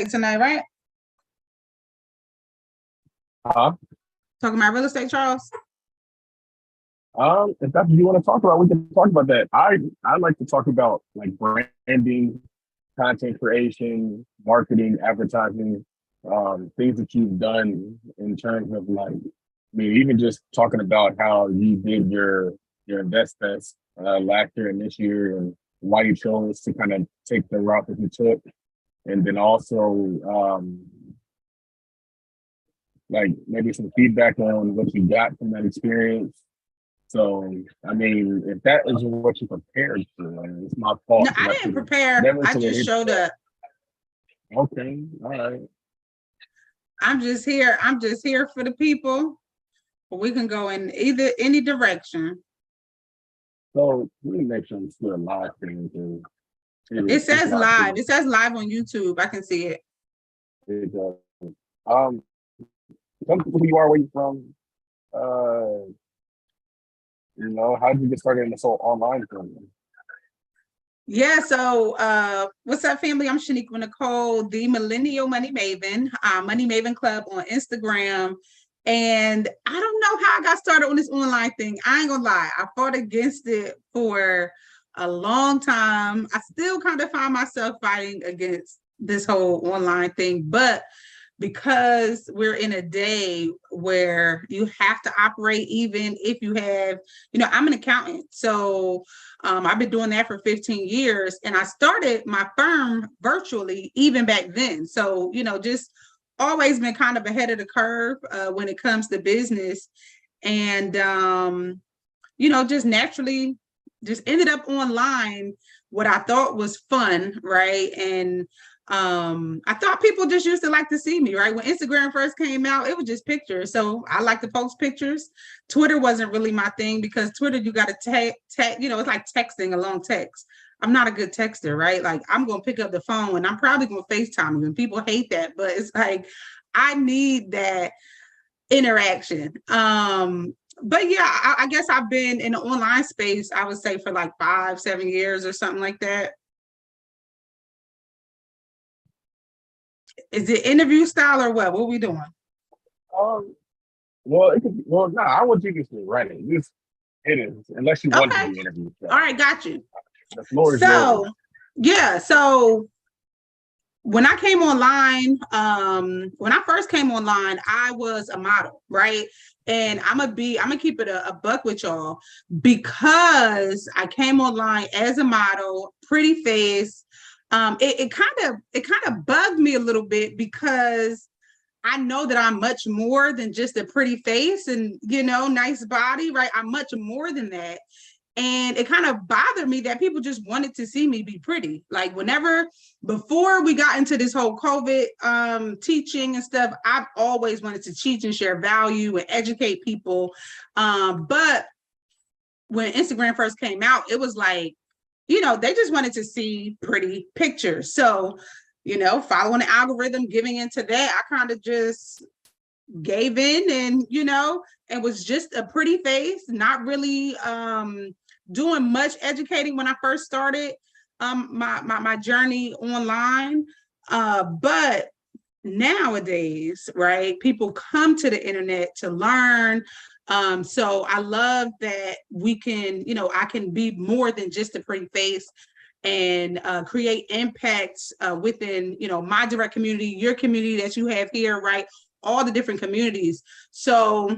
tonight, right? Talking about real estate, Charles? If that's what you want to talk about, we can talk about that. I like to talk about like branding, content creation, marketing, advertising, things that you've done in terms of like, I mean, even just talking about how you did your invest fest last year and this year, and why you chose to kind of take the route that you took, and then also like maybe some feedback on what you got from that experience. So, I mean, if that is what you prepared for, it's my fault. No, I didn't prepare. I just showed up. Okay, all right. I'm just here. I'm just here for the people. We can go in any direction. So let me make sure it's still a live thing. It says live. It says live on YouTube. I can see it. It does. Tell people who you are, where you from. How did you get started in this whole online thing? Yeah, so what's up, family? I'm Shaniqua Nicole, the Millennial Money Maven, Money Maven Club on Instagram. And I don't know how I got started on this online thing. I ain't gonna lie, I fought against it for a long time. I still kind of find myself fighting against this whole online thing, but because we're in a day where you have to operate, even if you have, I'm an accountant. So I've been doing that for 15 years, and I started my firm virtually even back then. So, just always been kind of ahead of the curve when it comes to business. And, just naturally just ended up online, what I thought was fun, right? And I thought people just used to like to see me, right? When Instagram first came out, it was just pictures. So I like to post pictures. Twitter wasn't really my thing, because Twitter, you got to it's like texting a long text. I'm not a good texter, right? Like, I'm going to pick up the phone and I'm probably going to FaceTime you, and people hate that, but it's like, I need that interaction. But yeah, I guess I've been in the online space, I would say, for like 5-7 years or something like that. Is it interview style or what? What are we doing? No, I want you to just write it. It is, unless you want to be interviewed. All right, got you. The floor is yours. Yeah, so when I came online, when I first came online, I was a model, right? And I'm gonna keep it a buck with y'all, because I came online as a model, pretty face. It kind of bugged me a little bit, because I know that I'm much more than just a pretty face and, nice body, right? I'm much more than that. And it kind of bothered me that people just wanted to see me be pretty. Like, before we got into this whole COVID teaching and stuff, I've always wanted to teach and share value and educate people. But when Instagram first came out, it was like, they just wanted to see pretty pictures. So, following the algorithm, giving into that, I kind of just gave in, and, it was just a pretty face, not really doing much educating when I first started my journey online. But nowadays, right, people come to the internet to learn. So I love that we can, I can be more than just a pretty face, and create impacts within, my direct community, your community that you have here, right? All the different communities. So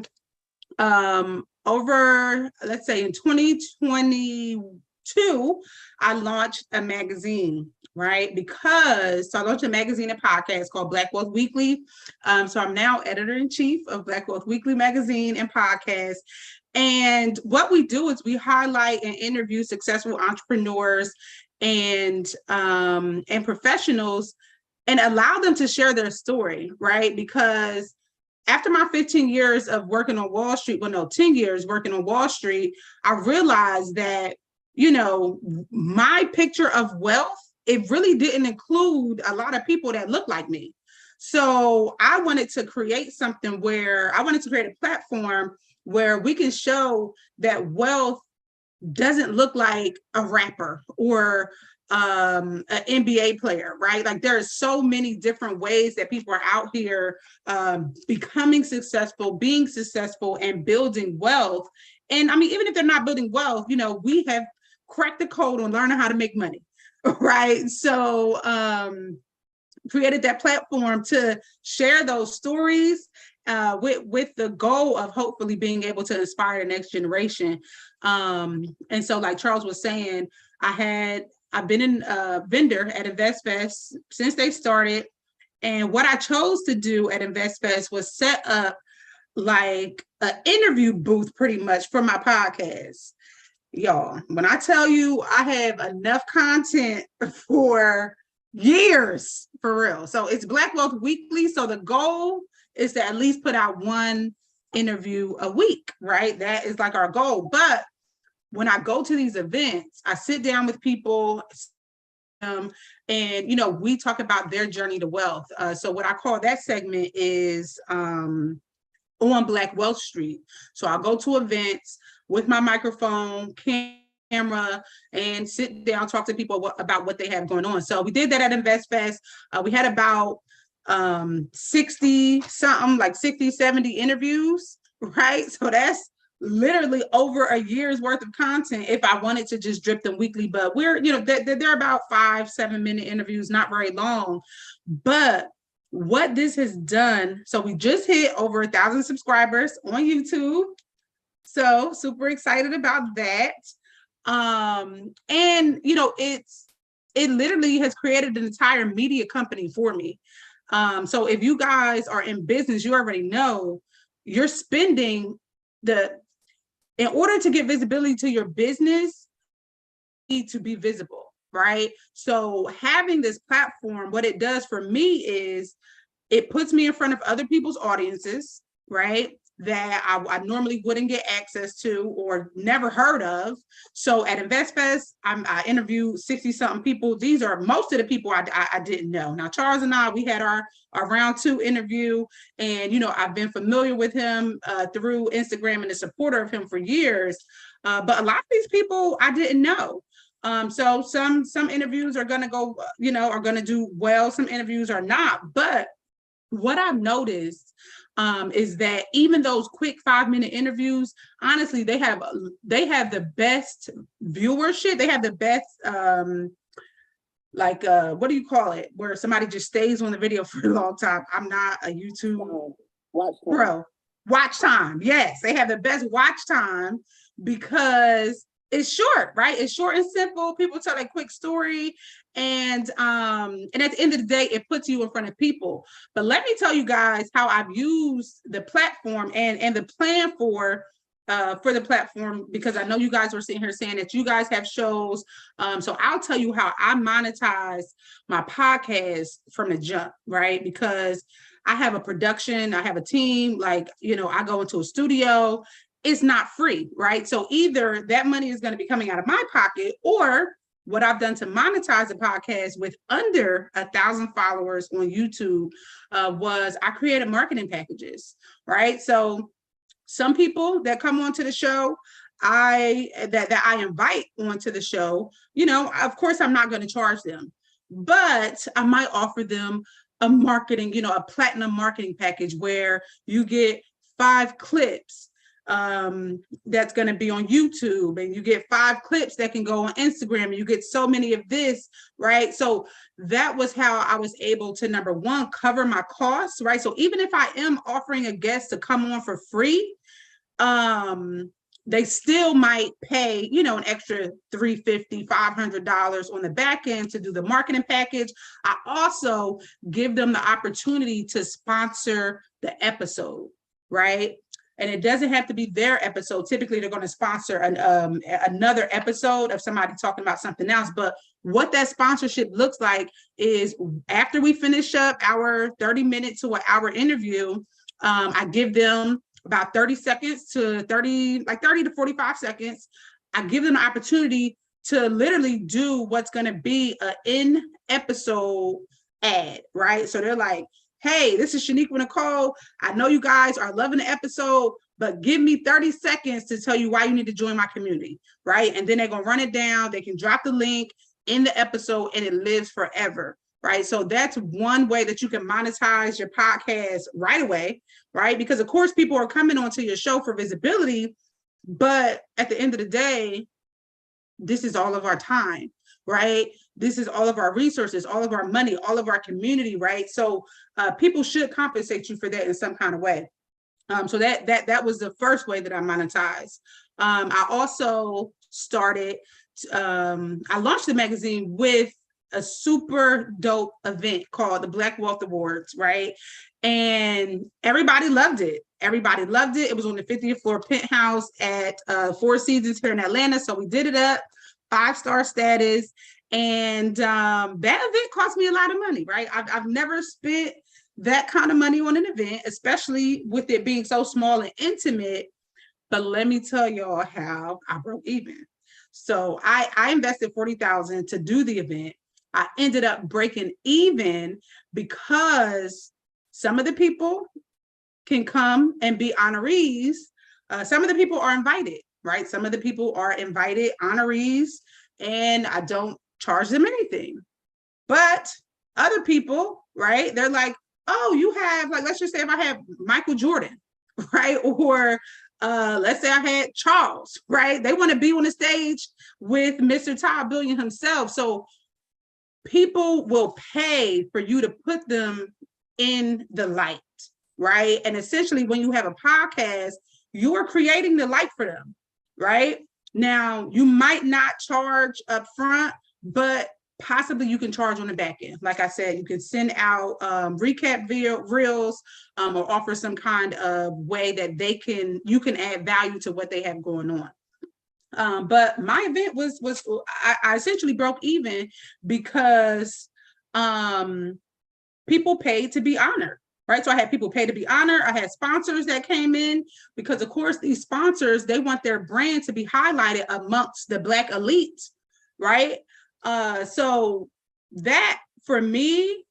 over, let's say in 2022, I launched a magazine, right? So I launched a magazine and podcast called Black Wealth Weekly. So I'm now editor-in-chief of Black Wealth Weekly magazine and podcast. And what we do is we highlight and interview successful entrepreneurs and professionals, and allow them to share their story, right? Because after my 15 years of working on Wall Street, 10 years working on Wall Street, I realized that, my picture of wealth, it really didn't include a lot of people that look like me. So I wanted to create a platform where we can show that wealth doesn't look like a rapper or an NBA player, right? Like there are so many different ways that people are out here becoming successful, being successful, and building wealth. And I mean, even if they're not building wealth, you know, we have cracked the code on learning how to make money, right? So created that platform to share those stories with the goal of hopefully being able to inspire the next generation. And so, like Charles was saying, I've been a vendor at InvestFest since they started. And what I chose to do at InvestFest was set up like an interview booth pretty much for my podcast. Y'all, when I tell you I have enough content for years, for real. So it's Black Wealth Weekly. So the goal is to at least put out one interview a week, right? That is like our goal. But when I go to these events, I sit down with people and, you know, we talk about their journey to wealth. So what I call that segment is on Black Wealth Street. So I'll go to events with my microphone, camera, and sit down, talk to people about what they have going on. So we did that at InvestFest. We had about 60 something, like 60, 70 interviews, right? So that's literally over a year's worth of content if I wanted to just drip them weekly. But we're, you know, they're about 5-7 minute interviews, not very long. But what this has done, so we just hit over 1,000 subscribers on YouTube. So super excited about that. And you know, it literally has created an entire media company for me. So if you guys are in business, you already know you're spending in order to get visibility to your business, you need to be visible, right? So having this platform, what it does for me is it puts me in front of other people's audiences, right? That I normally wouldn't get access to or never heard of. So at InvestFest, I interviewed 60 something people. These are most of the people I didn't know. Now, Charles and I, we had our round 2 interview, and, you know, I've been familiar with him through Instagram and a supporter of him for years. But a lot of these people I didn't know. So some interviews are going to go, you know, are going to do well. Some interviews are not. But what I've noticed is that even those quick 5-minute interviews, honestly, they have the best viewership. They have the best, what do you call it? Where somebody just stays on the video for a long time. I'm not a YouTube pro. Watch time. Yes, they have the best watch time because it's short, right? It's short and simple. People tell a quick story, and at the end of the day, it puts you in front of people. But let me tell you guys how I've used the platform and the plan for the platform, because I know you guys were sitting here saying that you guys have shows. So I'll tell you how I monetize my podcast from the jump, right? Because I have a production, I have a team, like, you know, I go into a studio. It's not free, right? So either that money is going to be coming out of my pocket, or what I've done to monetize the podcast with under 1,000 followers on YouTube was I created marketing packages, right? So some people that come onto the show, that I invite onto the show, you know, of course, I'm not going to charge them, but I might offer them a marketing, you know, a platinum marketing package where you get 5 clips that's going to be on YouTube, and you get 5 clips that can go on Instagram, and you get so many of this, right? So that was how I was able to, number one, cover my costs, right? So even if I am offering a guest to come on for free, they still might pay, you know, an extra $350, $500 on the back end to do the marketing package. I also give them the opportunity to sponsor the episode, right? And it doesn't have to be their episode. Typically, they're going to sponsor another episode of somebody talking about something else. But what that sponsorship looks like is after we finish up our 30-minute to an hour interview, I give them about 30 to 45 seconds. I give them the opportunity to literally do what's going to be an in-episode ad, right? So they're like, hey, this is Shaniqua Nicole. I know you guys are loving the episode, but give me 30 seconds to tell you why you need to join my community, right? And then they're going to run it down. They can drop the link. in the episode and it lives forever, right? So that's one way that you can monetize your podcast right away, right? Because of course people are coming onto your show for visibility, but at the end of the day, this is all of our time, right? This is all of our resources, all of our money, all of our community, right? So people should compensate you for that in some kind of way. So that was the first way that I monetized. I also started, I launched the magazine with a super dope event called the Black Wealth Awards, right? And everybody loved it. Everybody loved it. It was on the 50th floor penthouse at Four Seasons here in Atlanta. So we did it up, 5-star status. And that event cost me a lot of money, right? I've never spent that kind of money on an event, especially with it being so small and intimate. But let me tell y'all how I broke even. So I invested $40,000 to do the event. I ended up breaking even because some of the people can come and be honorees. Some of the people are invited, right? Some of the people are invited honorees, and I don't charge them anything. But other people, right? They're like, oh, you have, like, let's just say if I have Michael Jordan, right? Or let's say I had Charles, right? They want to be on the stage with Mr. Todd Billion himself. So people will pay for you to put them in the light, right? And essentially when you have a podcast, you are creating the light for them, right? Now, you might not charge up front, but possibly you can charge on the back end. Like I said, you can send out recap reels or offer some kind of way that you can add value to what they have going on. But my event was I essentially broke even because people paid to be honored, right? So I had people pay to be honored. I had sponsors that came in because, of course, these sponsors, they want their brand to be highlighted amongst the Black elite, right? So that for me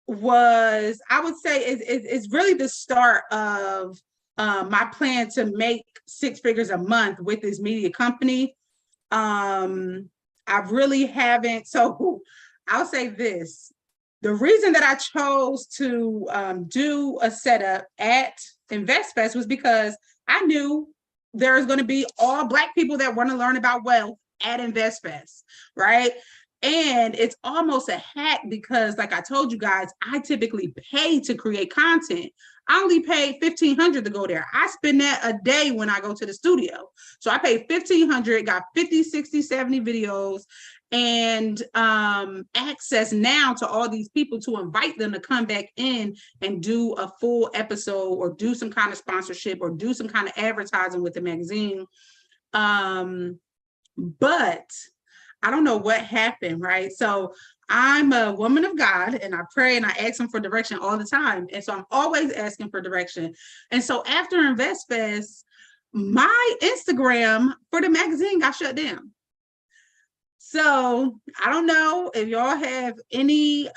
was, I would say, is really the start of my plan to make 6 figures a month with this media company. I really haven't. So I'll say this. The reason that I chose to do a setup at InvestFest was because I knew there's going to be all Black people that want to learn about wealth at InvestFest, right? And it's almost a hack because, like I told you guys, I typically pay to create content. I only paid $1,500 to go there. I spend that a day when I go to the studio. So I paid $1,500, got 50, 60, 70 videos, and access now to all these people to invite them to come back in and do a full episode or do some kind of sponsorship or do some kind of advertising with the magazine. But I don't know what happened, right? So I'm a woman of God and I pray and I ask him for direction all the time. And so I'm always asking for direction. And so after InvestFest, my Instagram for the magazine got shut down. So I don't know if y'all have any,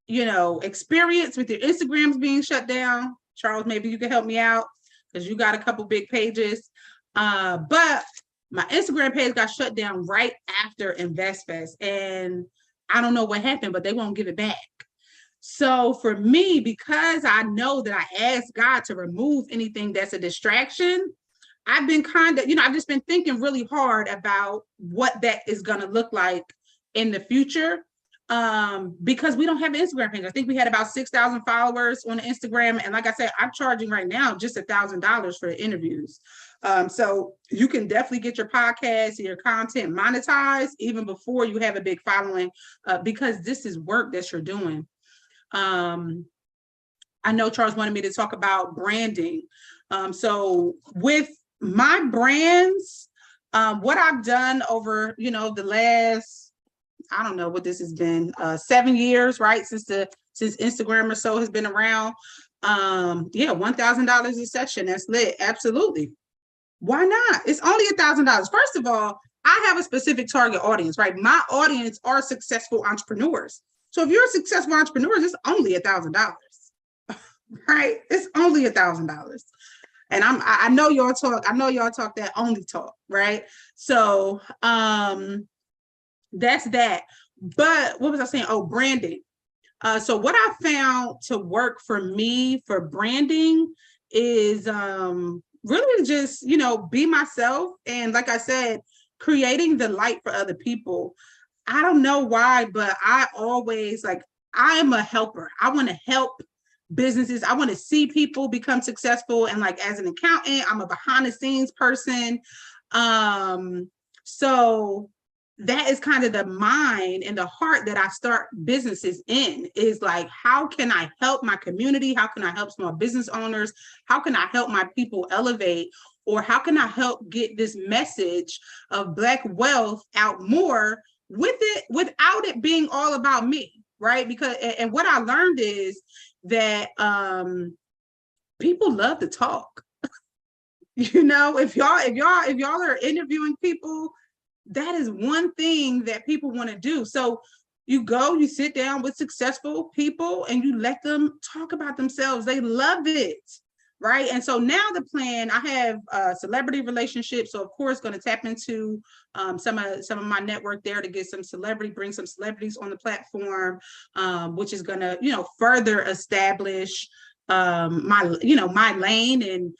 experience with your Instagrams being shut down. Charles, maybe you can help me out because you got a couple big pages. But my Instagram page got shut down right after InvestFest, and I don't know what happened, but they won't give it back. So for me, because I know that I asked God to remove anything that's a distraction, I've been I've just been thinking really hard about what that is going to look like in the future. Because we don't have an Instagram page. I think we had about 6,000 followers on Instagram. And like I said, I'm charging right now just $1,000 for the interviews. So you can definitely get your podcast, your content monetized even before you have a big following, because this is work that you're doing. I know Charles wanted me to talk about branding. So with my brands, what I've done over, the last, I don't know what this has been, 7 years, right? Since Instagram or so has been around. $1,000 a session. That's lit. Absolutely. Why not? It's only $1,000. First of all, I have a specific target audience, right? My audience are successful entrepreneurs. So if you're a successful entrepreneur, it's only $1,000, right? It's only $1,000. And I know y'all talk, that only talk, right? So that's that. But what was I saying? Oh, branding. So what I found to work for me for branding is really just, be myself. And like I said, creating the light for other people. I don't know why, but I always I'm a helper. I want to help businesses. I want to see people become successful. And like as an accountant, I'm a behind the scenes person. So that is kind of the mind and the heart that I start businesses in, is like, how can I help my community? How can I help small business owners? How can I help my people elevate? Or how can I help get this message of Black wealth out more without it being all about me, right? Because, and what I learned is that people love to talk. If y'all are interviewing people, that is one thing that people want to do. So you sit down with successful people and you let them talk about themselves. They love it, right? And so now the plan, I have celebrity relationships. So of course, going to tap into some of my network there to get bring some celebrities on the platform, which is going to, further establish my lane and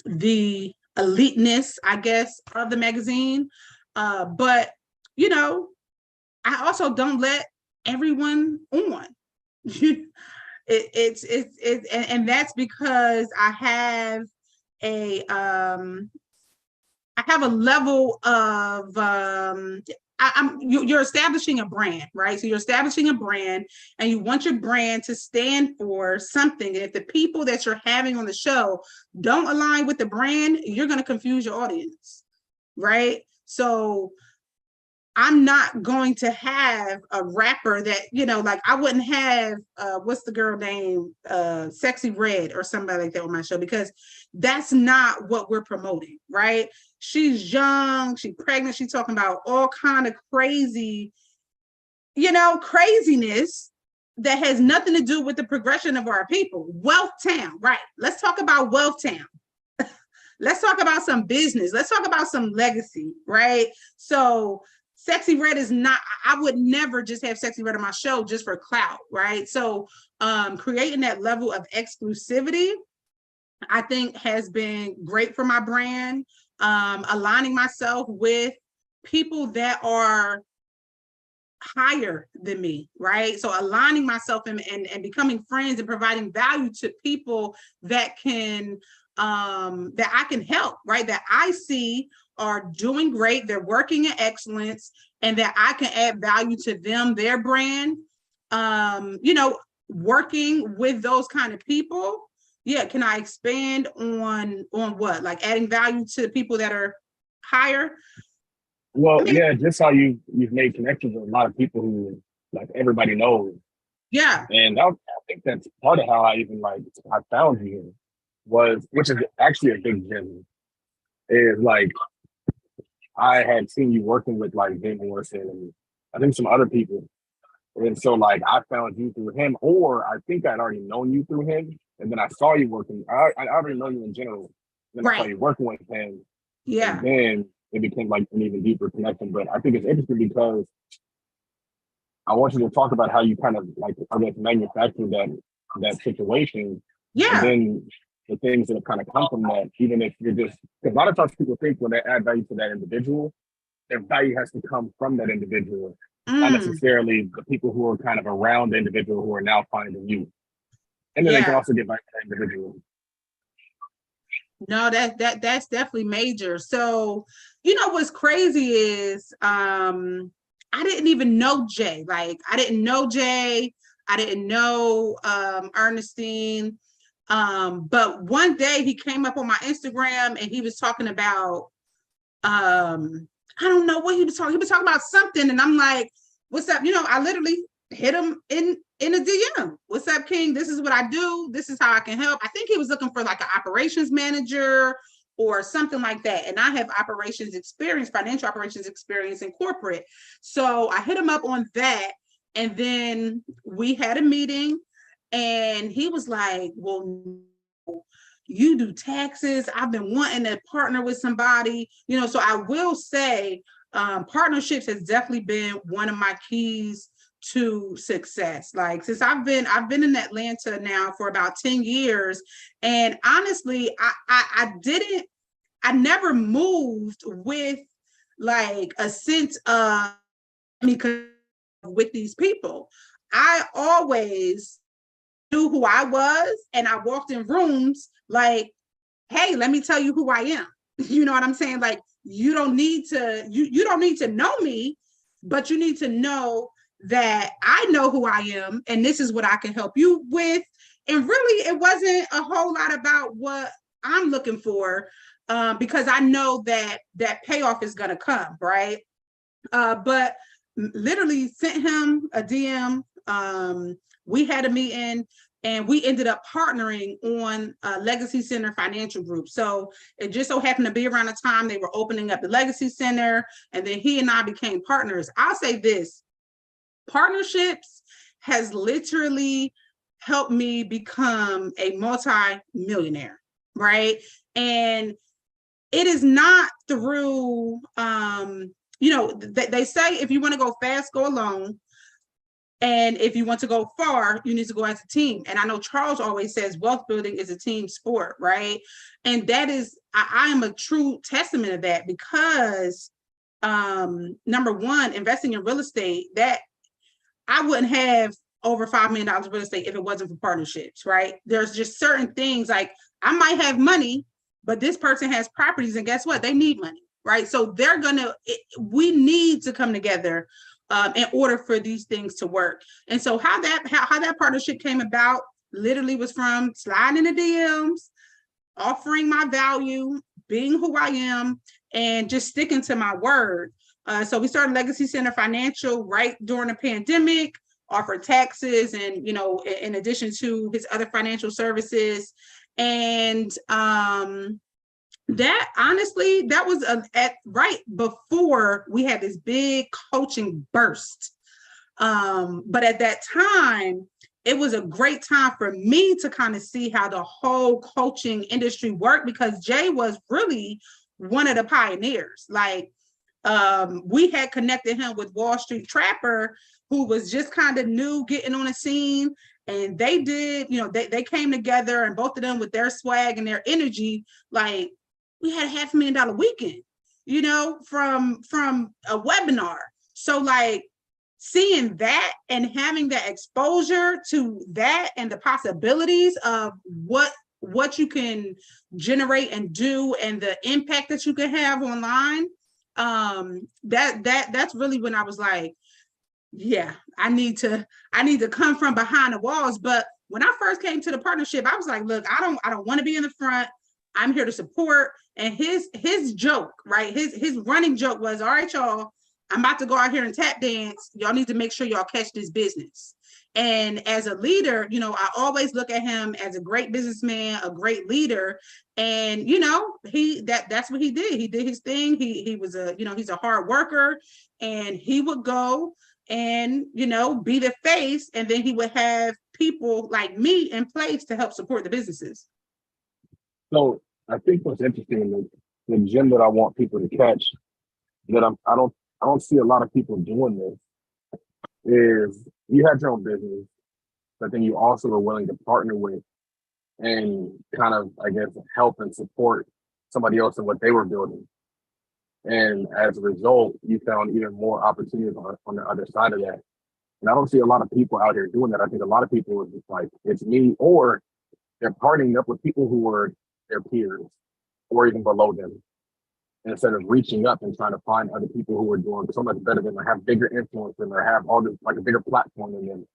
the eliteness, I guess, of the magazine. But, I also don't let everyone on. And that's because I have a level of you're establishing a brand, right? So you're establishing a brand and you want your brand to stand for something. And if the people that you're having on the show don't align with the brand, you're going to confuse your audience, right? So I'm not going to have a rapper that, I wouldn't have, what's the girl name? Sexy Red or somebody like that on my show, because that's not what we're promoting, right? She's young, she's pregnant, she's talking about all kind of crazy, craziness that has nothing to do with the progression of our people. Wealth Town, right? Let's talk about Wealth Town. Let's talk about some business. Let's talk about some legacy, right? So Sexy Red is not, I would never just have Sexy Red on my show just for clout, right? So creating that level of exclusivity, I think has been great for my brand. Aligning myself with people that are higher than me, right? So aligning myself and becoming friends and providing value to people that can that I can help, right? That I see are doing great, they're working in excellence, and that I can add value to them, their brand. Working with those kind of people, yeah. Can I expand on what? Like adding value to people that are higher? Well, yeah, just how you've made connections with a lot of people who like everybody knows. Yeah. And I think that's part of how I found you which is actually a big gem, is like I had seen you working with like Jay Morrison and I think some other people. And so like I found you through him, or I think I'd already known you through him. And then I saw you working. I already know you in general. Then I saw you working with him. Yeah. And then it became like an even deeper connection. But I think it's interesting because I want you to talk about how you kind of like, I guess, manufacture that situation. Yeah. And then the things that have kind of come from that, even if you're just, because a lot of times people think when they add value to that individual, their value has to come from that individual, not necessarily the people who are kind of around the individual who are now finding you. And then they can also get back to that individual. No, that's definitely major. So, what's crazy is I didn't even know Jay. Like I didn't know Jay. I didn't know Ernestine. But one day he came up on my Instagram and he was talking about I don't know what he was talking. He was talking about something, and I'm like, "What's up?" I literally hit him in a DM. "What's up, King? This is what I do. This is how I can help." I think he was looking for like an operations manager or something like that. And I have operations experience, financial operations experience in corporate. So I hit him up on that, and then we had a meeting, and he was like, "Well, you do taxes. I've been wanting to partner with somebody, so I will say partnerships has definitely been one of my keys to success. Like since I've been in Atlanta now for about 10 years. And honestly, I never moved with like a sense of me with these people. I always knew who I was, and I walked in rooms like, hey, let me tell you who I am. You know what I'm saying? Like you don't need to know me, but you need to know that I know who I am and this is what I can help you with. And really it wasn't a whole lot about what I'm looking for, because I know that payoff is going to come, right? But literally sent him a DM. We had a meeting and we ended up partnering on Legacy Center Financial Group. So it just so happened to be around the time they were opening up the Legacy Center, and then he and I became partners. I'll say this, partnerships has literally helped me become a multi-millionaire, right? And it is not through, they say if you want to go fast, go alone. And if you want to go far, you need to go as a team. And I know Charles always says wealth building is a team sport, right? And that is, I am a true testament of that because number one, investing in real estate, that I wouldn't have over $5 million in real estate if it wasn't for partnerships, right? There's just certain things like I might have money, but this person has properties, and guess what? They need money, right? So we need to come together in order for these things to work. And so how that partnership came about literally was from sliding in the DMs, offering my value, being who I am, and just sticking to my word. So we started Legacy Center Financial right during the pandemic, offered taxes and, in addition to his other financial services. And that honestly, that was right before we had this big coaching burst. But at that time, it was a great time for me to kind of see how the whole coaching industry worked, because Jay was really one of the pioneers. Like we had connected him with Wall Street Trapper, who was just kind of new, getting on the scene. And they did, they came together, and both of them with their swag and their energy, like we had a $500,000 weekend, from a webinar. So like seeing that and having that exposure to that and the possibilities of what you can generate and do and the impact that you can have online, that's really when I was like, yeah, I need to come from behind the walls. But when I first came to the partnership, I was like, look, I don't want to be in the front. I'm here to support. And his joke, right? His running joke was, all right, y'all, I'm about to go out here and tap dance. Y'all need to make sure y'all catch this business. And as a leader, I always look at him as a great businessman, a great leader. And, that's what he did. He did his thing. He was he's a hard worker, and he would go and, be the face. And then he would have people like me in place to help support the businesses. So I think what's interesting, the gem that I want people to catch, that I don't see a lot of people doing this, is you had your own business, but then you also are willing to partner with and kind of, I guess, help and support somebody else in what they were building. And as a result, you found even more opportunities on the other side of that. And I don't see a lot of people out here doing that. I think a lot of people are just like, it's me, or they're partnering up with people who are their peers or even below them, instead of reaching up and trying to find other people who are doing so much better than them, have bigger influence than them, or have all this, like a bigger platform than them,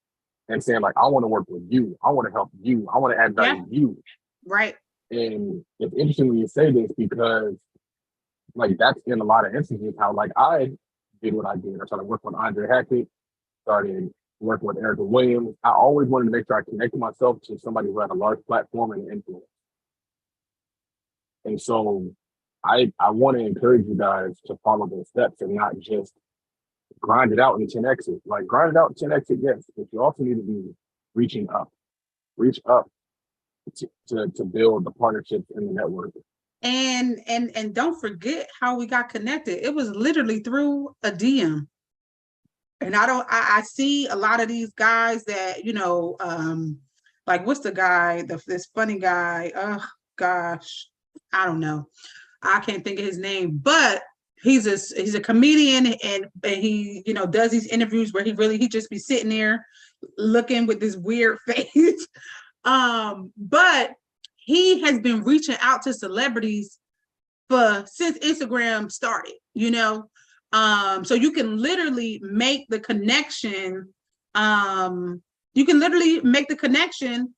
and saying like, I want to work with you, I want to help you, I want to add value to you. Right. And it's interesting when you say this, because like that's in a lot of instances how like I did what I did. I started working with Andre Hackett, started working with Erica Williams. I always wanted to make sure I connected myself to somebody who had a large platform and influence. And so I want to encourage you guys to follow those steps and not just grind it out in 10x it. Like grind it out in 10x it, yes, but you also need to be reaching up. Reach up to build the partnerships in the network. And don't forget how we got connected. It was literally through a DM. And I see a lot of these guys that, like what's the guy, this funny guy, oh gosh, I don't know. I can't think of his name, but he's a comedian, and he, does these interviews where he just be sitting there looking with this weird face. But he has been reaching out to celebrities since Instagram started, so you can literally make the connection. You can literally make the connection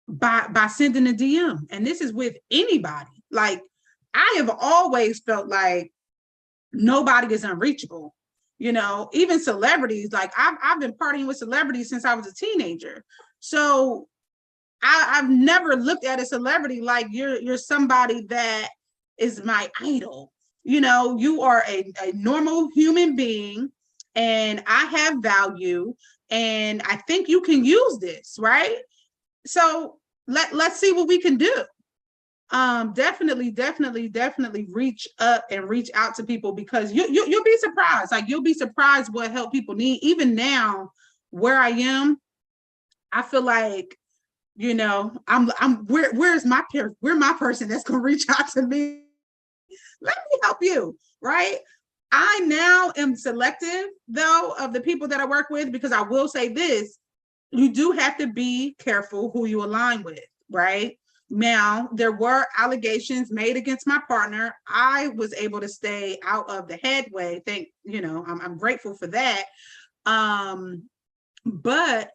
by sending a DM. And this is with anybody. Like, I have always felt like nobody is unreachable. Even celebrities, like I've been partying with celebrities since I was a teenager. So I've never looked at a celebrity like you're somebody that is my idol. You are a normal human being, and I have value, and I think you can use this, right? So let's see what we can do. Definitely reach up and reach out to people, because you'll be surprised. Like, you'll be surprised what help people need. Even now, where I am, I feel like, where's my person that's gonna reach out to me? Let me help you, right? I now am selective, though, of the people that I work with, because I will say this: you do have to be careful who you align with, right? Now, there were allegations made against my partner. I was able to stay out of the headway. I'm grateful for that. But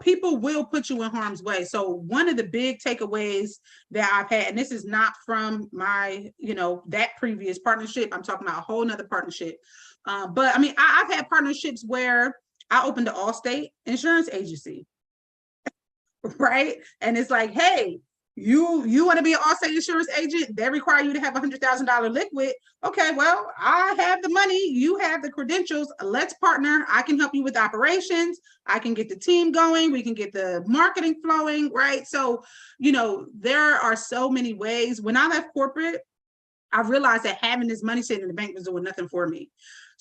people will put you in harm's way. So one of the big takeaways that I've had, and this is not from my, that previous partnership, I'm talking about a whole nother partnership. But I mean, I've had partnerships where I opened an Allstate insurance agency, right? And it's like, hey, you want to be an Allstate insurance agent? They require you to have $100,000 liquid. Okay, well, I have the money, you have the credentials. Let's partner. I can help you with operations. I can get the team going. We can get the marketing flowing, right? So, there are so many ways. When I left corporate, I realized that having this money sitting in the bank was doing nothing for me.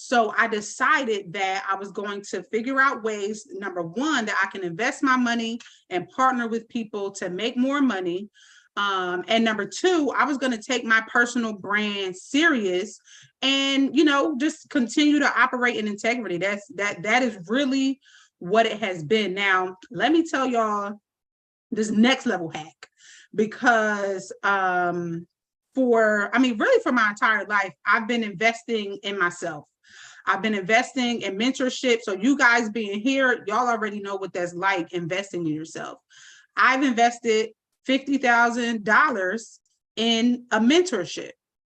So I decided that I was going to figure out ways, number one, that I can invest my money and partner with people to make more money. And number two, I was going to take my personal brand serious and, just continue to operate in integrity. That is really what it has been. Now, let me tell y'all this next level hack, because for my entire life, I've been investing in myself. I've been investing in mentorship. So you guys being here, y'all already know what that's like, investing in yourself. I've invested $50,000 in a mentorship,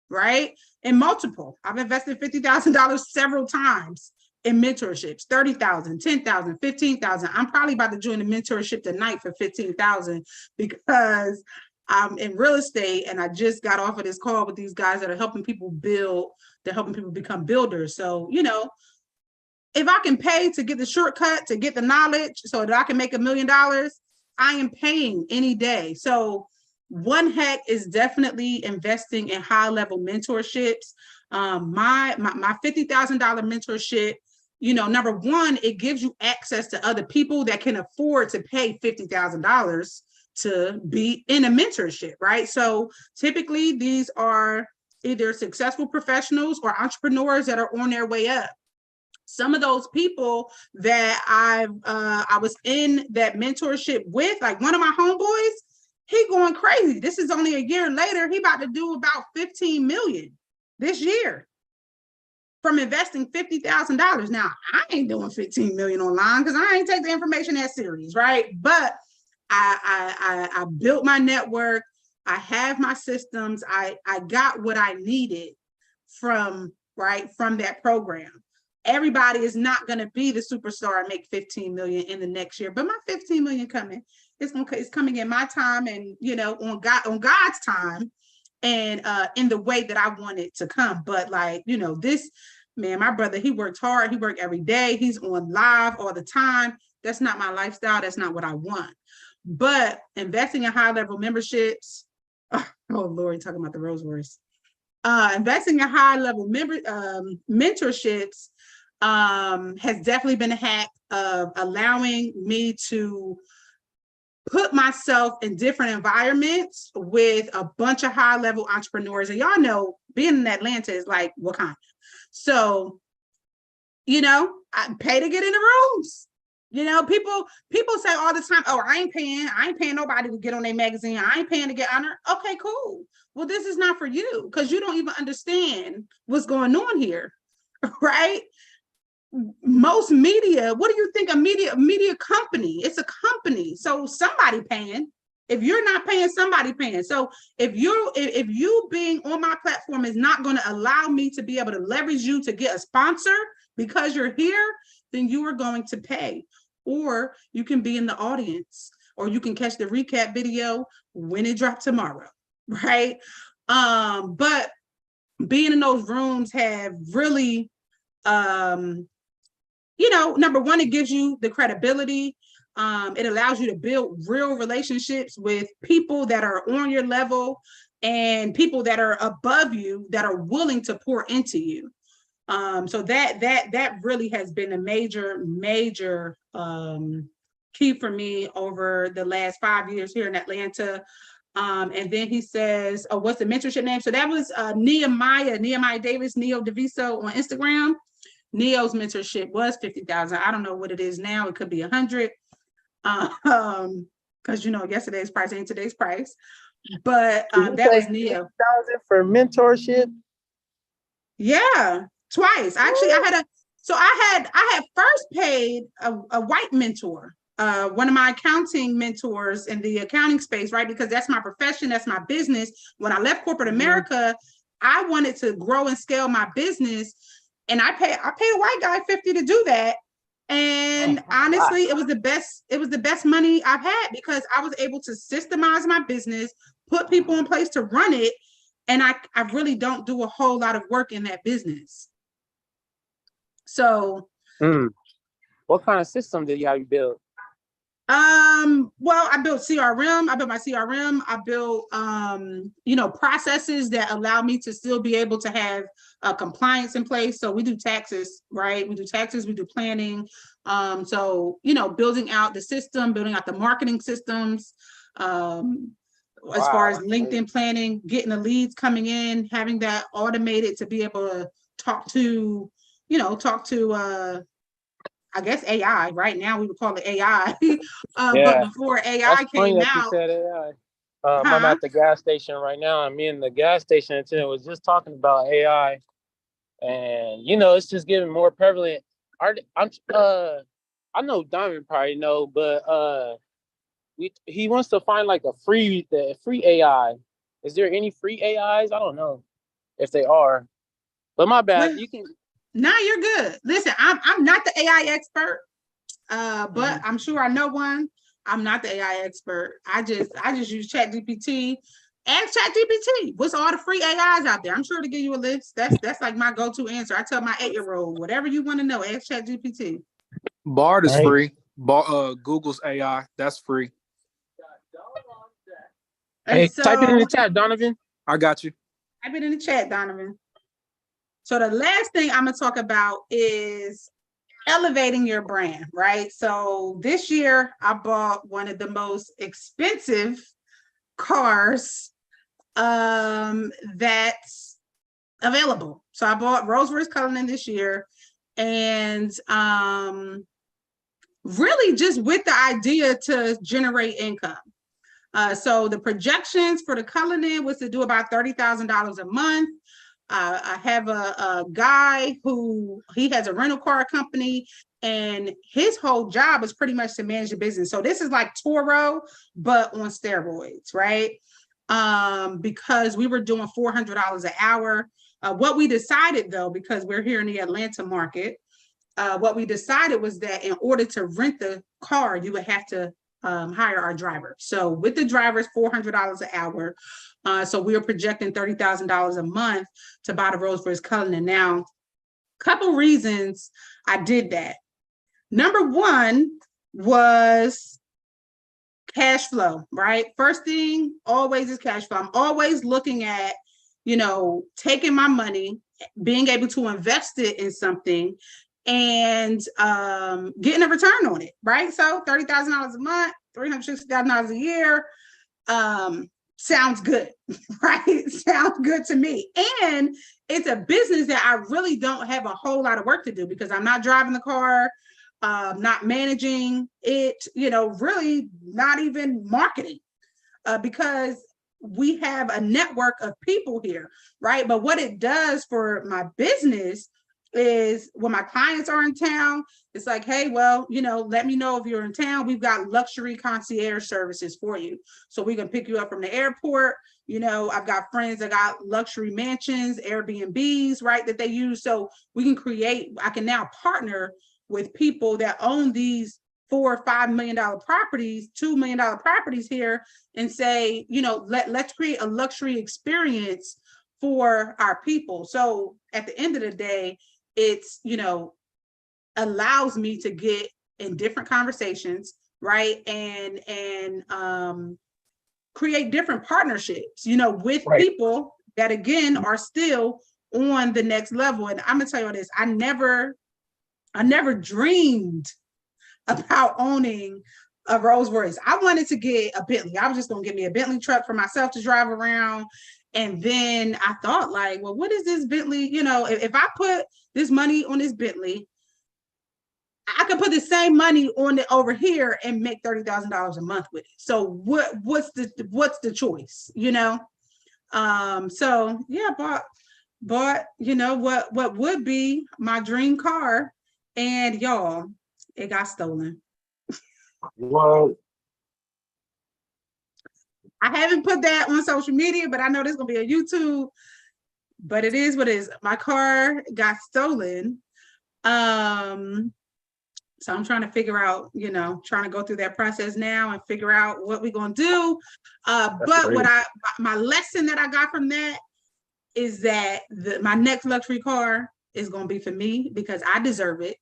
right? In multiple. I've invested $50,000 several times in mentorships, 30,000, 10,000, 15,000. I'm probably about to join a mentorship tonight for 15,000, because I'm in real estate and I just got off of this call with these guys that are helping people build, they're helping people become builders. So, if I can pay to get the shortcut, to get the knowledge so that I can make $1 million, I am paying any day. So one hack is definitely investing in high level mentorships. My $50,000 mentorship, number one, it gives you access to other people that can afford to pay $50,000 to be in a mentorship, right? So typically these are either successful professionals or entrepreneurs that are on their way up. Some of those people that I was in that mentorship with, like one of my homeboys, he going crazy. This is only a year later. He about to do about 15 million this year from investing $50,000. Now, I ain't doing 15 million online because I ain't take the information that serious, right? But I built my network. I have my systems. I got what I needed from that program. Everybody is not going to be the superstar and make 15 million in the next year, but my 15 million coming. It's coming in my time, and on God's time, and in the way that I want it to come. But this man, my brother, he worked hard. He worked every day. He's on live all the time. That's not my lifestyle. That's not what I want. But investing in high level memberships, oh Lord, talking about the Rolls Royce. Investing in high level mentorships has definitely been a hack of allowing me to put myself in different environments with a bunch of high level entrepreneurs. And y'all know being in Atlanta is like Wakanda. So, you know, I pay to get in the rooms. You know, people say all the time, oh, I ain't paying nobody to get on their magazine. I ain't paying to get honored. Okay, cool. Well, this is not for you because you don't even understand what's going on here, right? Most media, what do you think a media company? It's a company. So somebody paying. If you're not paying, somebody paying. So if you being on my platform is not going to allow me to be able to leverage you to get a sponsor because you're here, then you are going to pay. Or you can be in the audience, or you can catch the recap video when it drops tomorrow, right? But being in those rooms have really you know, number one, it gives you the credibility. It allows you to build real relationships with people that are on your level and people that are above you that are willing to pour into you. So that really has been a major key for me over the last 5 years here in Atlanta. And then he says, oh, what's the mentorship name? So that was Nehemiah Davis, Neo DeViso on Instagram. Neo's mentorship was 50,000. I don't know what it is now. It could be 100. Because you know, yesterday's price ain't today's price. But that was Neo. 50,000 for mentorship. Yeah, twice. Actually, I had first paid a white mentor, one of my accounting mentors in the accounting space, right? Because that's my profession, that's my business. When I left corporate America, I wanted to grow and scale my business. And I paid a white guy 50 to do that. And honestly, it was the best money I've had because I was able to systemize my business, put people in place to run it. And I really don't do a whole lot of work in that business. So what kind of system did you have you build? Well, I built CRM. I built my CRM. I built, you know, processes that allow me to still be able to have compliance in place. So we do taxes, right? We do taxes, we do planning. So, you know, building out the system, building out the marketing systems, as far as LinkedIn planning, getting the leads coming in, having that automated to be able to talk to I guess AI. Right now we would call it AI. But before AI came out, you said AI. I'm at the gas station right now, and me and the gas station attendant was just talking about AI, and you know, it's just getting more prevalent. I know Diamond probably know, but he wants to find like the free AI. Is there any free AIs? I don't know if they are, but my bad. Well, you can. No, you're good. Listen, I'm not the AI expert, but I'm sure I know one. I'm not the AI expert. I just use ChatGPT. Ask ChatGPT, what's all the free AIs out there? I'm sure to give you a list. That's like my go-to answer. I tell my 8-year-old, whatever you want to know, ask ChatGPT. Bard is free. Google's AI, that's free. Hey, type it in the chat, Donovan. I got you. Type it in the chat, Donovan. So the last thing I'm going to talk about is elevating your brand, right? So this year I bought one of the most expensive cars that's available. So I bought Rolls-Royce Cullinan this year, and really just with the idea to generate income. So the projections for the Cullinan was to do about $30,000 a month. I have a guy who he has a rental car company, and his whole job is pretty much to manage the business. So this is like Toro, but on steroids, right? Because we were doing $400 an hour. What we decided though, because we're here in the Atlanta market, what we decided was that in order to rent the car, you would have to hire our driver. So with the drivers, $400 an hour. So we were projecting $30,000 a month to buy the Rolls-Royce Cullinan. Now, a couple reasons I did that. Number one was cash flow, right? First thing always is cash flow. I'm always looking at, taking my money, being able to invest it in something, and getting a return on it, right? So $30,000 a month, $360,000 a year, sounds good, right? Sounds good to me. And it's a business that I really don't have a whole lot of work to do because I'm not driving the car, not managing it, really not even marketing, because we have a network of people here, right? But what it does for my business is when my clients are in town, it's like, hey, well, let me know if you're in town. We've got luxury concierge services for you. So we can pick you up from the airport. I've got friends that got luxury mansions, Airbnbs, right, that they use. So I can now partner with people that own these $4 or $5 million properties, $2 million properties here, and say, let's create a luxury experience for our people. So at the end of the day, it's, allows me to get in different conversations, right? And create different partnerships, with people that, again, are still on the next level. And I'm gonna tell you this, I never dreamed about owning a Rolls Royce. I wanted to get a Bentley. I was just gonna get me a Bentley truck for myself to drive around. And then I thought, like, well, what is this Bentley? If I put this money on this Bentley, I could put the same money on it over here and make $30,000 a month with it. So what's the choice? So yeah, bought what would be my dream car, and y'all, it got stolen. Well, I haven't put that on social media, but I know there's gonna be a YouTube. But it is what it is. My car got stolen. So I'm trying to figure out, trying to go through that process now and figure out what we're gonna do. But great. My lesson that I got from that is that my next luxury car is gonna be for me because I deserve it.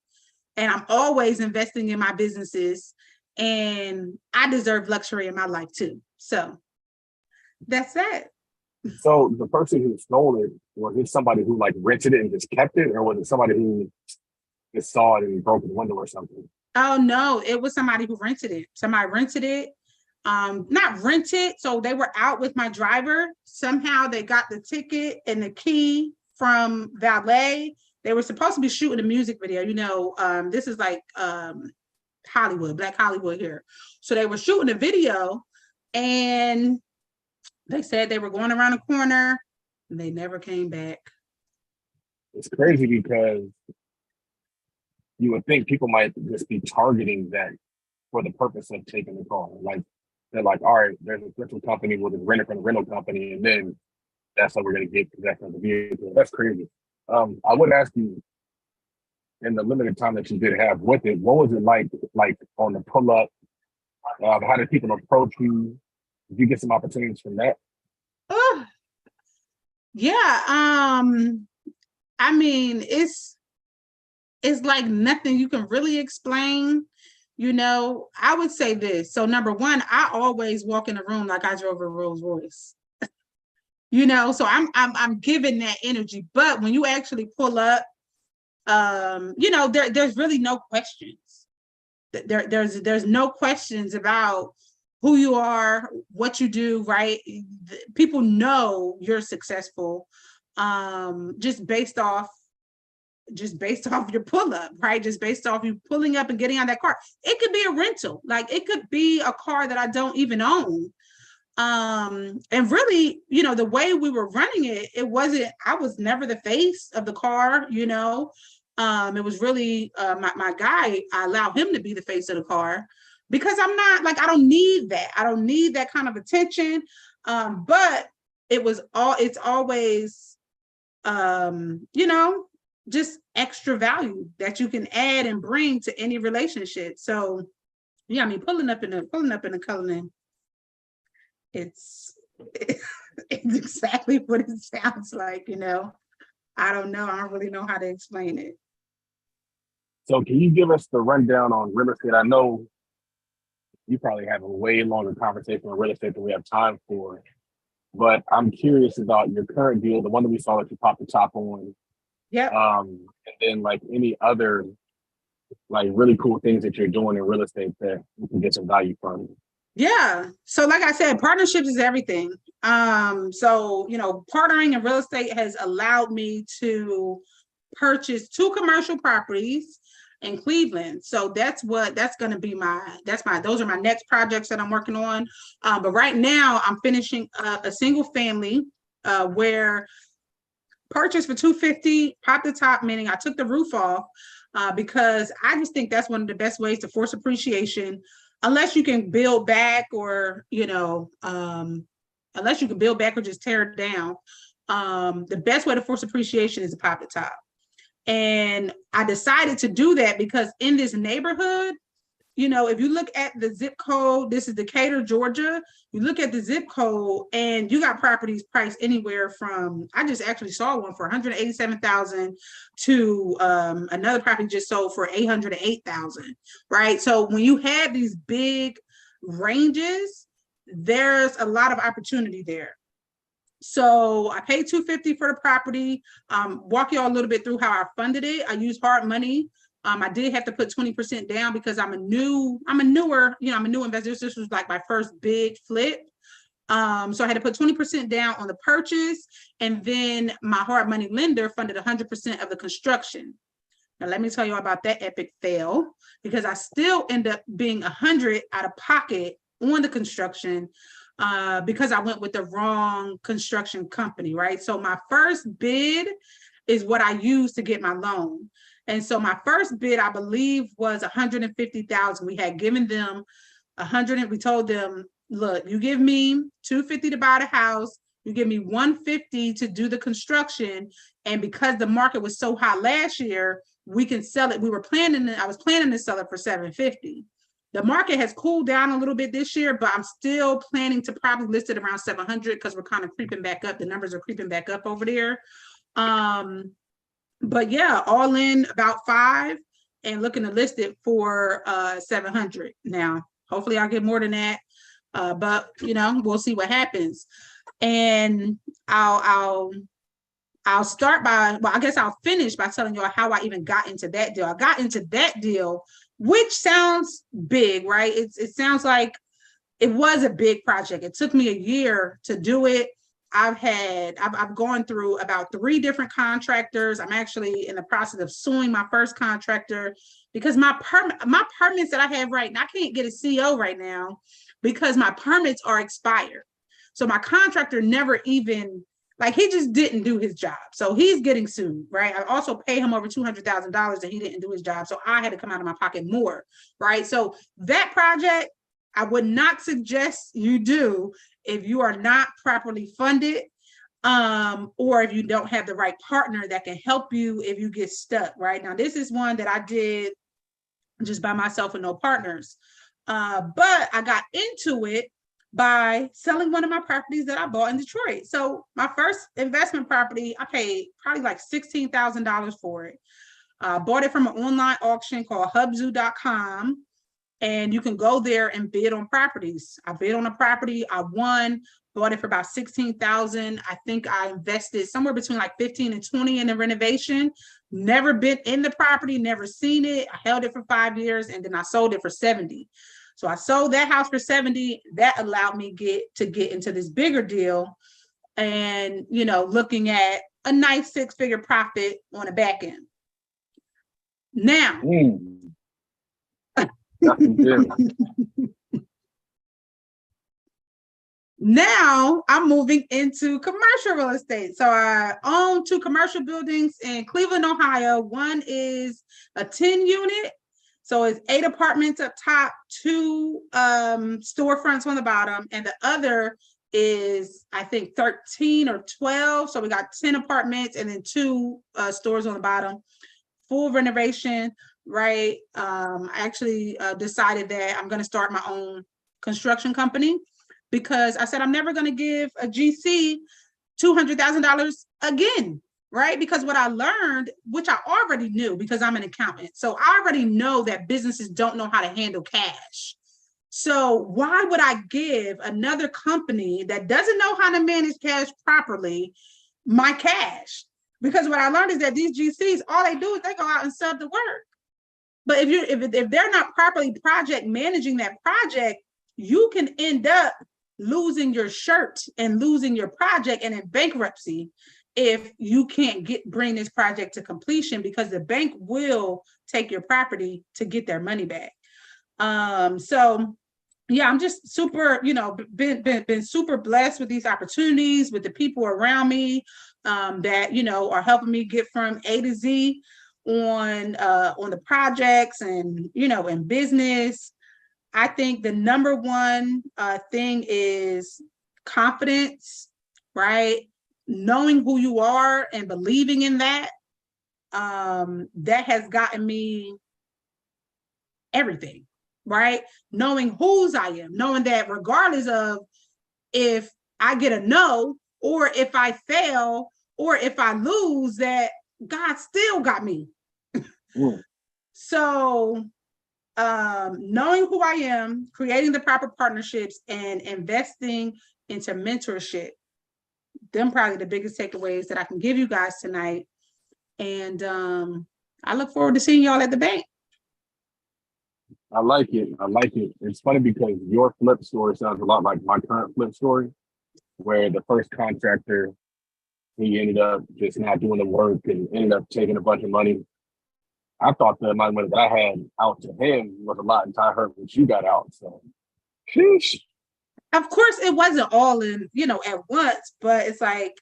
And I'm always investing in my businesses, and I deserve luxury in my life too. So that's that. So the person who stole it, was it somebody who like rented it and just kept it, or was it somebody who just saw it and broke the window or something? Oh no, it was somebody who rented it. Somebody rented it, not rented. So they were out with my driver. Somehow they got the ticket and the key from valet. They were supposed to be shooting a music video. This is like Hollywood, Black Hollywood here. So they were shooting a video, and they said they were going around the corner, and they never came back. It's crazy because you would think people might just be targeting that for the purpose of taking the car. Like, they're like, all right, there's a rental company, we'll just rent it from the rental company, and then that's how we're going to get possession of the vehicle. That's crazy. I would ask you, in the limited time that you did have with it, what was it like on the pull-up? How did people approach you? Did you get some opportunities from that? Yeah. I mean, it's like nothing you can really explain. I would say this. So number one, I always walk in a room like I drove a Rolls Royce. So I'm giving that energy. But when you actually pull up, there's really no questions. There's no questions about who you are, what you do, right? People know you're successful, just based off your pull up, right? Just based off you pulling up and getting on that car. It could be a rental, like it could be a car that I don't even own. And really, the way we were running it, I was never the face of the car, it was really my guy. I allow him to be the face of the car because I'm not I don't need that. I don't need that kind of attention. But it's always, just extra value that you can add and bring to any relationship. So yeah, I mean, pulling up in the Cullinan, it's exactly what it sounds like. I don't know. I don't really know how to explain it. So can you give us the rundown on real estate? I know you probably have a way longer conversation on real estate than we have time for. But I'm curious about your current deal, the one that we saw that you popped the top on. Yeah. And then like any other like really cool things that you're doing in real estate that you can get some value from. Yeah. So like I said, partnerships is everything. So, you know, partnering in real estate has allowed me to purchase 2 commercial properties in Cleveland. So that's going to be those are my next projects that I'm working on. But right now I'm finishing a single family where purchased for $250, popped the top, meaning I took the roof off because I just think that's one of the best ways to force appreciation, unless you can build back or, you know, unless you can build back or just tear it down. The best way to force appreciation is to pop the top. And I decided to do that because in this neighborhood, you know, if you look at the zip code, this is Decatur, Georgia, you look at the zip code and you got properties priced anywhere from, I just actually saw one for $187,000 to another property just sold for $808,000, right? So when you have these big ranges, there's a lot of opportunity there. So I paid $250 for the property. Walk y'all a little bit through how I funded it. I used hard money. I did have to put 20% down because I'm a new investor. This was like my first big flip. So I had to put 20% down on the purchase, and then my hard money lender funded 100% of the construction. Now let me tell you about that epic fail, because I still end up being 100 out of pocket on the construction because I went with the wrong construction company, right? So my first bid is what I used to get my loan. And so my first bid, I believe, was $150,000. We had given them 100, and we told them, look, you give me $250 to buy the house, you give me $150 to do the construction, and because the market was so hot last year, we can sell it. I was planning to sell it for $750. The market has cooled down a little bit this year, but I'm still planning to probably list it around $700 because we're kind of creeping back up. The numbers are creeping back up over there. But yeah, all in about 5 and looking to list it for $700. Now, hopefully I'll get more than that. But you know, we'll see what happens. And I'll start by, well, I guess I'll finish by telling you how I even got into that deal. I got into that deal, which sounds big, right? It sounds like it was a big project. It took me a year to do it. I've gone through about 3 different contractors. I'm actually in the process of suing my first contractor because my permits that I have right now, I can't get a CO right now because my permits are expired. So my contractor never even, like, he just didn't do his job. So he's getting sued, right? I also pay him over $200,000 and he didn't do his job. So I had to come out of my pocket more, right? So that project, I would not suggest you do if you are not properly funded, or if you don't have the right partner that can help you if you get stuck, right? Now, this is one that I did just by myself with no partners. But I got into it by selling one of my properties that I bought in Detroit. So my first investment property, I paid probably like $16,000 for it. Bought it from an online auction called hubzoo.com. And you can go there and bid on properties. I bid on a property, I won, bought it for about $16,000. I think I invested somewhere between like 15 and 20 in the renovation. Never been in the property, never seen it. I held it for 5 years and then I sold it for 70. So I sold that house for 70. That allowed me to get into this bigger deal and, you know, looking at a nice 6-figure profit on the back end. Now, now I'm moving into commercial real estate. So I own 2 commercial buildings in Cleveland, Ohio. One is a 10 unit. So it's 8 apartments up top, 2 storefronts on the bottom. And the other is, I think, 13 or 12. So we got 10 apartments and then 2 stores on the bottom. Full renovation. Right. I actually decided that I'm going to start my own construction company because I said I'm never going to give a GC $200,000 again. Right. Because what I learned, which I already knew because I'm an accountant. So I already know that businesses don't know how to handle cash. So why would I give another company that doesn't know how to manage cash properly my cash? Because what I learned is that these GCs, all they do is they go out and sub the work. But if they're not properly project managing that project, you can end up losing your shirt and losing your project and in bankruptcy if you can't bring this project to completion, because the bank will take your property to get their money back. So yeah, I'm just super, been super blessed with these opportunities, with the people around me that, are helping me get from A to Z on the projects and, in business. I think the number one thing is confidence, right? Knowing who you are and believing in that. That has gotten me everything, right? Knowing whose I am, knowing that regardless of if I get a no, or if I fail, or if I lose, that God still got me. So knowing who I am, creating the proper partnerships, and investing into mentorship, them probably the biggest takeaways that I can give you guys tonight. And I look forward to seeing y'all at the bank. I like it. It's funny because your flip story sounds a lot like my current flip story, where the first contractor, he ended up just not doing the work and ended up taking a bunch of money. I thought the amount of money that I had out to him was a lot until I heard what you got out. So, sheesh. Of course, it wasn't all in, at once, but it's like,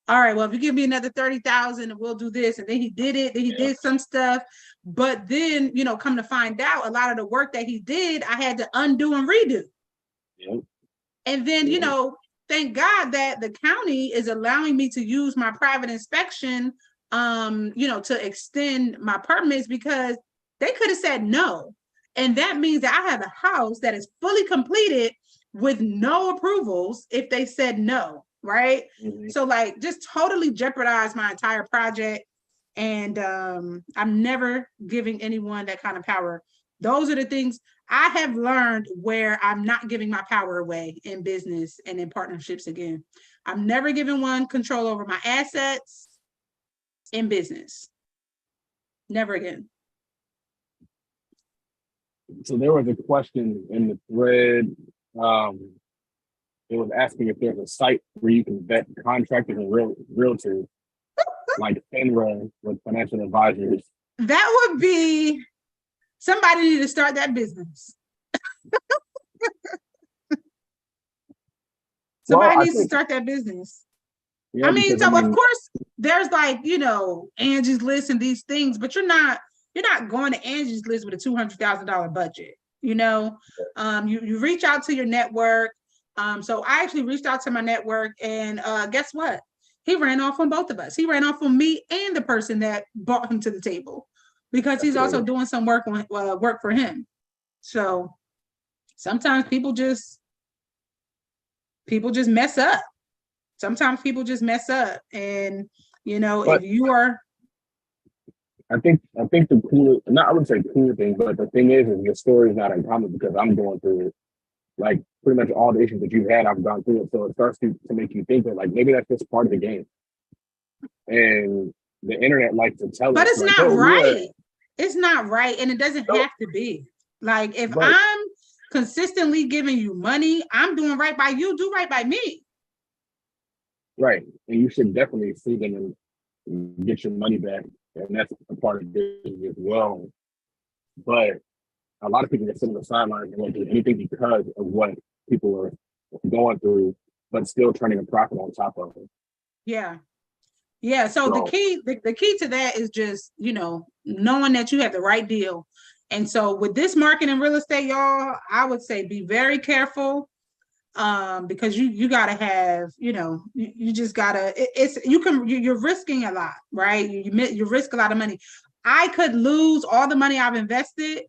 all right, well, if you give me another 30,000 and we'll do this. And then he did it, then he did some stuff. But then, come to find out, a lot of the work that he did, I had to undo and redo. Yep. And then, thank God that the county is allowing me to use my private inspection, to extend my permits, because they could have said no. And that means that I have a house that is fully completed with no approvals if they said no, right? Mm-hmm. So like just totally jeopardize my entire project. And I'm never giving anyone that kind of power. Those are the things I have learned where I'm not giving my power away in business and in partnerships again. I'm never giving one control over my assets in business. Never again. So there was a question in the thread. It was asking if there's a site where you can vet contractors and realtors, like FINRA with financial advisors. That would be, somebody need to start that business. Somebody needs to start that business. Yeah, of course, there's like, Angie's List and these things, but you're not going to Angie's List with a $200,000 budget. You reach out to your network. So I actually reached out to my network, and guess what? He ran off on both of us. He ran off on me and the person that brought him to the table, because he's also doing some work for him. So sometimes people just mess up. Sometimes people just mess up, and if you are. I think the cool, I wouldn't say cool thing, but the thing is your story is not uncommon, because I'm going through it. Like pretty much all the issues that you've had, I've gone through it. So it starts to make you think that like maybe that's just part of the game. And the internet likes to tell us. But it's like, not right. Yeah. It's not right. And it doesn't have to be. Like if I'm consistently giving you money, I'm doing right by you, do right by me. Right. And you should definitely see them and get your money back. And that's a part of business as well. But a lot of people get sit on the sidelines and won't do anything because of what people are going through, but still turning a profit on top of it. Yeah. Yeah. So the key to that is just, knowing that you have the right deal. And so with this market in real estate, y'all, I would say be very careful. Because you gotta have, you just gotta, you're risking a lot, right? You risk a lot of money. I could lose all the money I've invested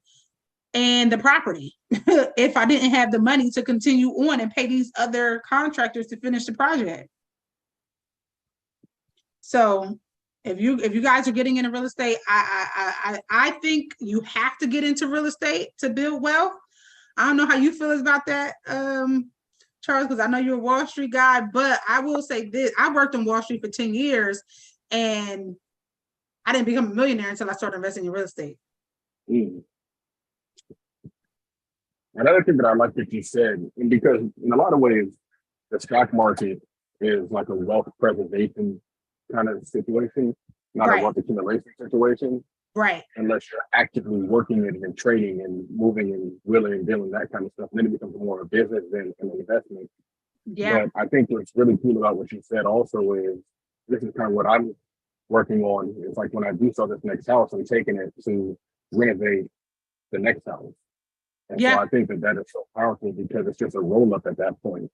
and the property if I didn't have the money to continue on and pay these other contractors to finish the project. So if you guys are getting into real estate, I think you have to get into real estate to build wealth. I don't know how you feel about that, Charles, because I know you're a Wall Street guy, but I will say this. I worked on Wall Street for 10 years and I didn't become a millionaire until I started investing in real estate. Another thing that I like that you said, and because in a lot of ways, the stock market is like a wealth preservation kind of situation, not a wealth accumulation situation. Right. Unless you're actively working it and trading and moving and willing and dealing that kind of stuff. And then it becomes more a business than an investment. Yeah. But I think what's really cool about what you said also is this is kind of what I'm working on. It's like when I do sell this next house, I'm taking it to renovate the next house. And so I think that that is so powerful because it's just a roll up at that point.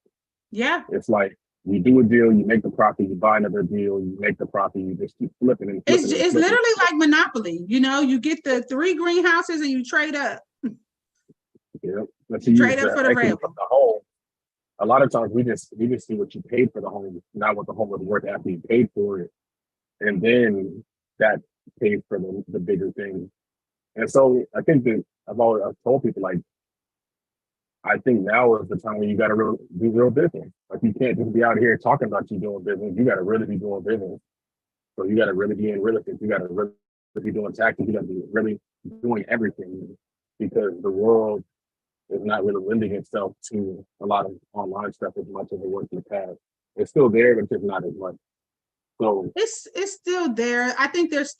Yeah. It's like you do a deal, you make the profit, you buy another deal, you make the profit, you just keep flipping and flipping. It's literally like Monopoly. You know, you get the 3 greenhouses and you trade up. Yeah. But you trade up for the rail. The home. A lot of times we just see what you paid for the home, not what the home was worth after you paid for it. And then that pays for the bigger thing. And so I think that I've told people, like, I think now is the time when you got to do real business. Like, you can't just be out here talking about you doing business. You got to really be doing business. So you got to really be in real estate. You got to really be doing taxes. You got to be really doing everything because the world is not really lending itself to a lot of online stuff as much as it was in the past. It's still there, but just not as much. So it's still there. I think there's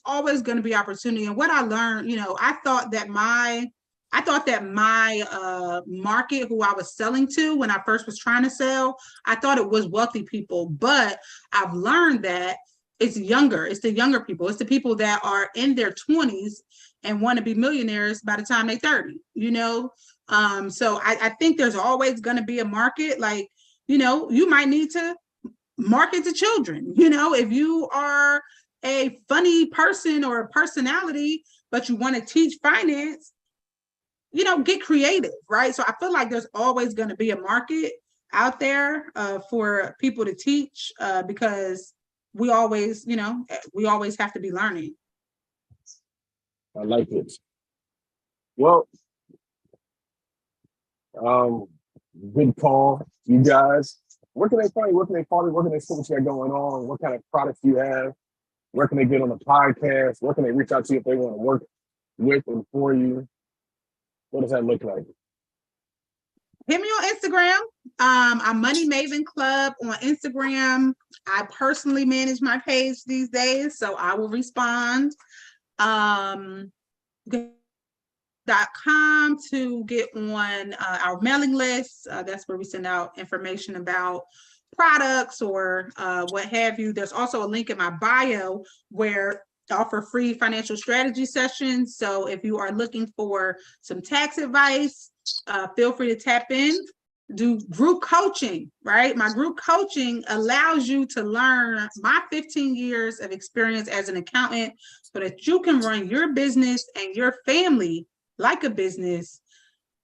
always going to be opportunity. And what I learned, you know, I thought that my market, who I was selling to when I first was trying to sell, I thought it was wealthy people, but I've learned that it's younger. It's the younger people. It's the people that are in their 20s and want to be millionaires by the time they're 30, you know? So I think there's always going to be a market. Like, you know, you might need to market to children. You know, if you are a funny person or a personality, but you want to teach finance, you know, get creative, right? So I feel like there's always going to be a market out there for people to teach because we always have to be learning. I like it. Well, good call, you guys. Where can they find you? Where can they follow you? Where can they see what you got going on? What kind of products you have? Where can they get on the podcast? Where can they reach out to you if they want to work with and for you? What does that look like? Hit me on Instagram. I'm Money Maven Club on Instagram. I personally manage my page these days, so I will respond. .com to get on our mailing list. That's where we send out information about products or what have you. There's also a link in my bio where I offer free financial strategy sessions. So if you are looking for some tax advice, feel free to tap in. Do group coaching, right? My group coaching allows you to learn my 15 years of experience as an accountant so that you can run your business and your family like a business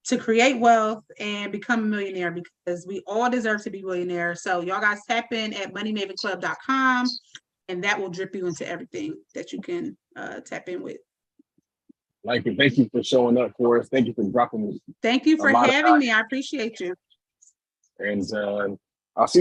to create wealth and become a millionaire, because we all deserve to be millionaires. So y'all guys tap in at moneymavenclub.com and that will drip you into everything that you can tap in with. Like it. Thank you for showing up for us. Thank you for dropping. Thank you for having me. I appreciate you. And I'll see